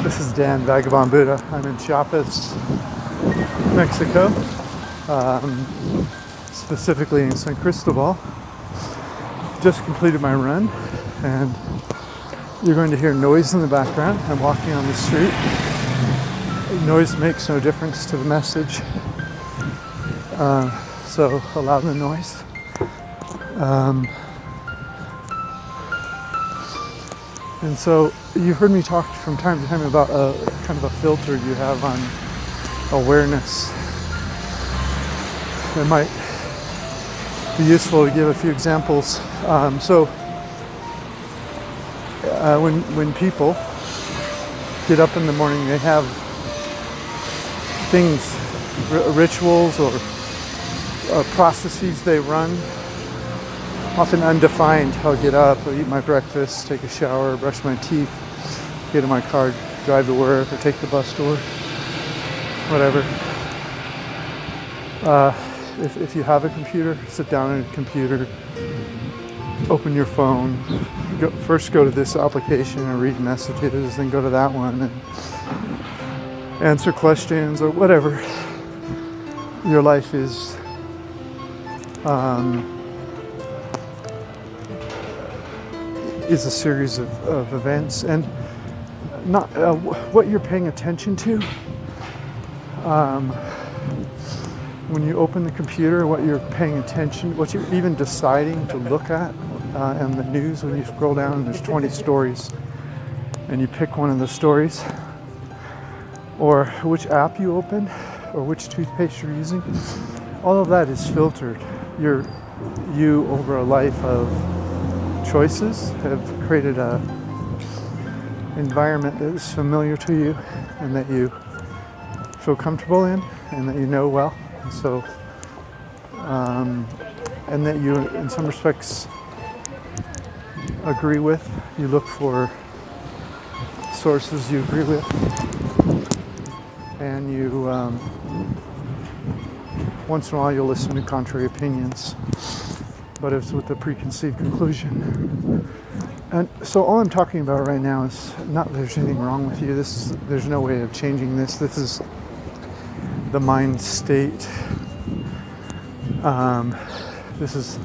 This is Dan, Vagabond Buddha. I'm in Chiapas, Mexico, specifically in San Cristobal. Just completed my run, and you're going to hear noise in the background. I'm walking on the street. Noise makes no difference to the message, so allow the noise. And so you've heard me talk from time to time about a kind of a filter you have on awareness. It might be useful to give a few examples. When people get up in the morning, they have things, rituals or processes they run, often undefined. I'll get up, I'll eat my breakfast, take a shower, brush my teeth, get in my car, drive to work, or take the bus to work, whatever. If you have a computer, sit down at a computer, open your phone, first go to this application and read messages, then go to that one and answer questions or whatever. Your life is a series of events, and not what you're paying attention to. When you open the computer, what you're paying attention, what you're even deciding to look at, and the news, when you scroll down and there's 20 stories, and you pick one of the stories, or which app you open, or which toothpaste you're using, all of that is filtered. You over a life of choices have created a environment that is familiar to you and that you feel comfortable in and that you know well. And so, and that you, in some respects, agree with. You look for sources you agree with, and you, once in a while, you'll listen to contrary opinions, but it's with a preconceived conclusion. And so all I'm talking about right now is not that there's anything wrong with you. There's no way of changing this. This is the mind state. This is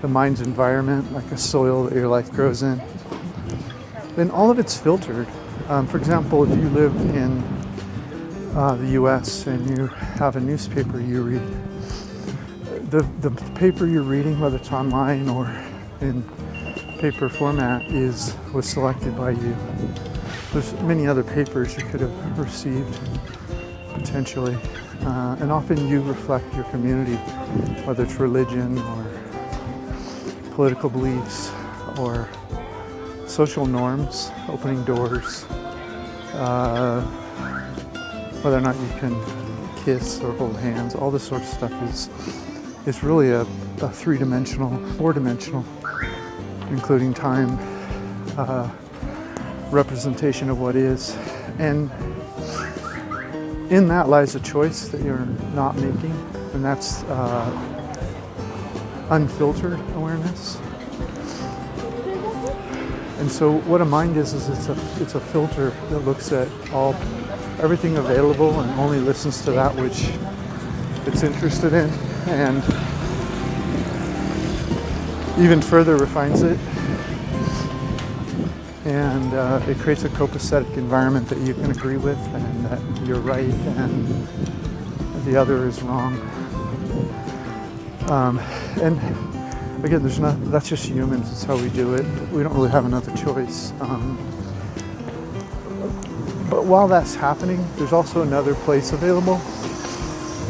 the mind's environment, like a soil that your life grows in. And all of it's filtered. For example, if you live in the US and you have a newspaper you read, the paper you're reading, whether it's online or in paper format, was selected by you. There's many other papers you could have received potentially, and often you reflect your community, whether it's religion or political beliefs or social norms, opening doors, whether or not you can kiss or hold hands. All this sort of stuff is really a three-dimensional, four-dimensional, including time, representation of what is. And in that lies a choice that you're not making, and that's unfiltered awareness. And so what a mind is it's a filter that looks at everything available and only listens to that which it's interested in, and even further refines it, and it creates a copacetic environment that you can agree with, and that you're right and the other is wrong. And again, that's just humans. It's how we do it. We don't really have another choice. But while that's happening, there's also another place available,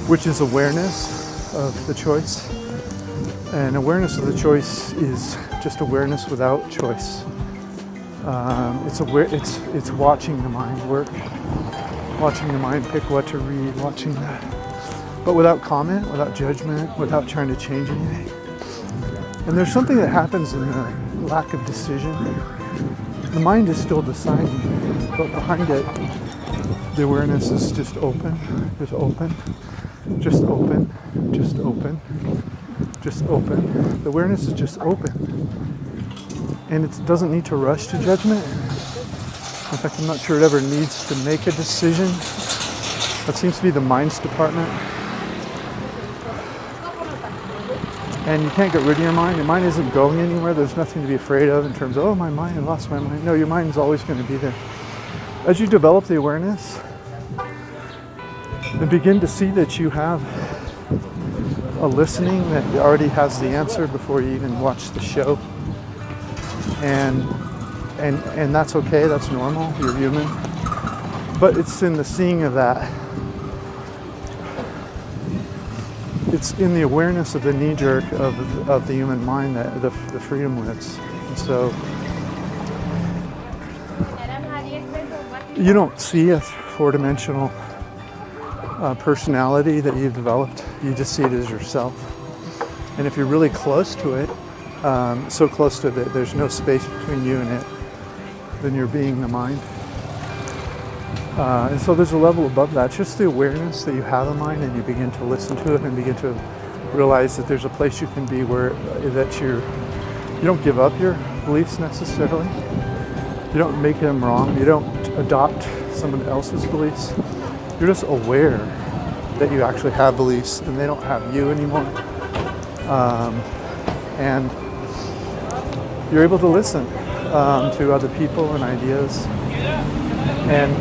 which is awareness of the choice. And awareness of the choice is just awareness without choice. It's watching the mind work, watching the mind pick what to read, watching that, but without comment, without judgment, without trying to change anything. And there's something that happens in the lack of decision. The mind is still deciding, but behind it, the awareness is just open, just open, just open, just open, just open. The awareness is just open. And it doesn't need to rush to judgment. In fact, I'm not sure it ever needs to make a decision. That seems to be the minds department. And you can't get rid of your mind. Your mind isn't going anywhere. There's nothing to be afraid of in terms of, oh, my mind, I lost my mind. No, your mind's always going to be there. As you develop the awareness and begin to see that you have a listening that already has the answer before you even watch the show. And that's okay, that's normal, you're human. But it's in the seeing of that. It's in the awareness of the knee-jerk of the human mind that the freedom lives. And so you don't see a four-dimensional personality that you've developed. You just see it as yourself. And if you're really close to it, so close to it that there's no space between you and it, then you're being the mind. And so there's a level above that, just the awareness that you have a mind, and you begin to listen to it and begin to realize that there's a place you can be where that you don't give up your beliefs necessarily. You don't make them wrong. You don't adopt someone else's beliefs. You're just aware that you actually have beliefs and they don't have you anymore. And you're able to listen to other people and ideas. And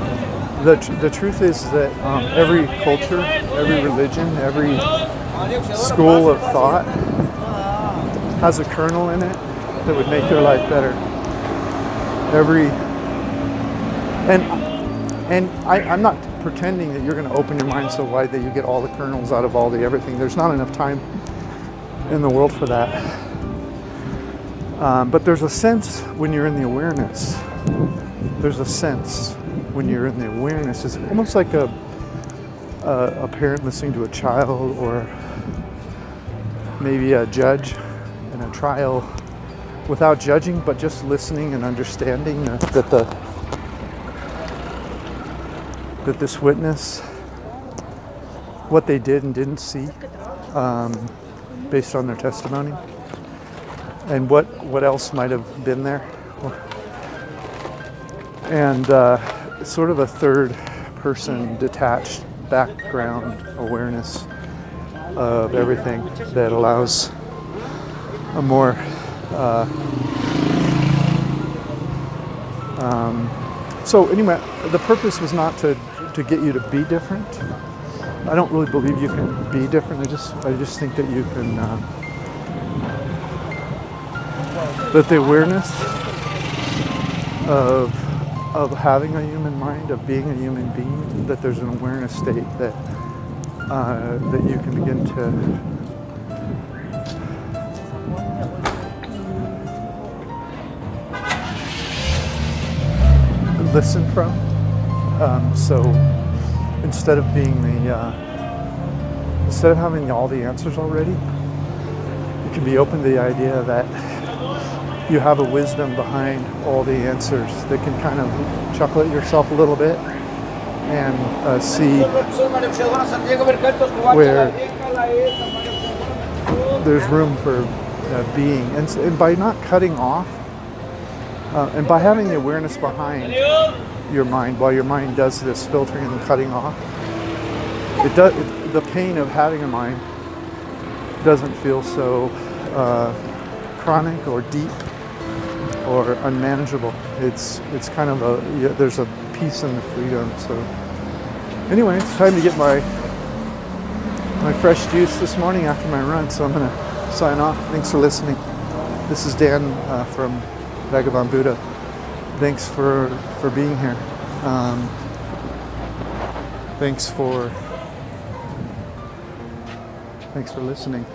the truth is that every culture, every religion, every school of thought has a kernel in it that would make your life better. I'm not pretending that you're going to open your mind so wide that you get all the kernels out of all the everything. There's not enough time in the world for that. But there's a sense when you're in the awareness. There's a sense when you're in the awareness. It's almost like a parent listening to a child, or maybe a judge in a trial, without judging, but just listening and understanding that this witness, what they did and didn't see, based on their testimony, and what else might have been there, and sort of a third person detached background awareness of everything that allows a more so anyway, the purpose was not to get you to be different. I don't really believe you can be different. I just think that you can that the awareness of having a human mind, of being a human being, that there's an awareness state that you can begin to listen from. So instead of being instead of having all the answers already, you can be open to the idea that you have a wisdom behind all the answers that can kind of chuckle at yourself a little bit and see where there's room for being. And by not cutting off, and by having the awareness behind your mind, while your mind does this filtering and cutting off, the pain of having a mind doesn't feel so chronic or deep or unmanageable. It's kind of there's a peace and the freedom. So anyway, it's time to get my fresh juice this morning after my run, so I'm gonna sign off. Thanks for listening. This is Dan from Vagabond Buddha. Thanks for being here. Thanks for listening.